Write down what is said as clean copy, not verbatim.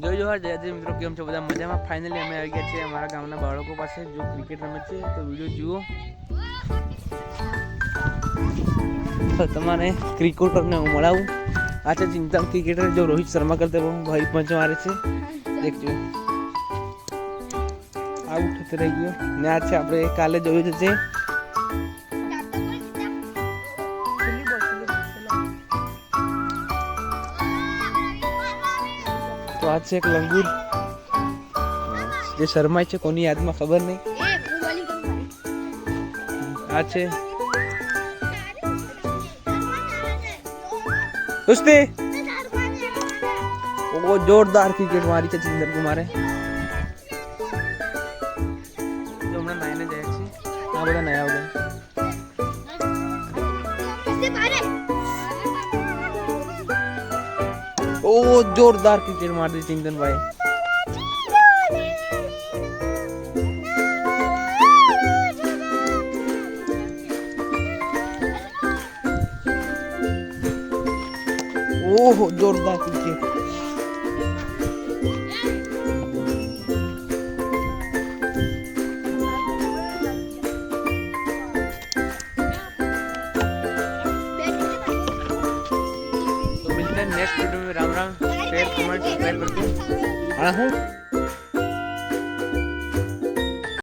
જોઈ જોવા જય મિત્રો કેમ છો બધા મજામાં. ફાઇનલી અમે આવી ગયા છીએ અમારા ગામના બાળકો પાસે જો ક્રિકેટ રમે છે તો વિડીયો જુઓ. તો તમારે ક્રિકેટરને હું મળાવું. આ છે ચિંતન ક્રિકેટર જો રોહિત શર્મા કરતે બહુ ભાઈ પંચ મારે છે દેખજો. આઉટ થતો રહી ગયો ને આ છે આપણે કાલે જોયું છે. તો આ છે એક લંગૂર જે શર્માય છે કોની યાદમાં ખબર નહીં. આ છે કુસ્તી. ઓ જોરદાર ક્રિકેટ મારી છે ચિંતન કુમારે. જો હમણાં નાઈને જાય છે આ બધા નયા વગર. ઓ જોરદાર ક્રિકેટ મારી ચિંતન ભાઈ. ओह जोरदार क्रिकेट. तो मिलते हैं नेक्स्ट वीडियो में. Ram Ram. Share comment subscribe करके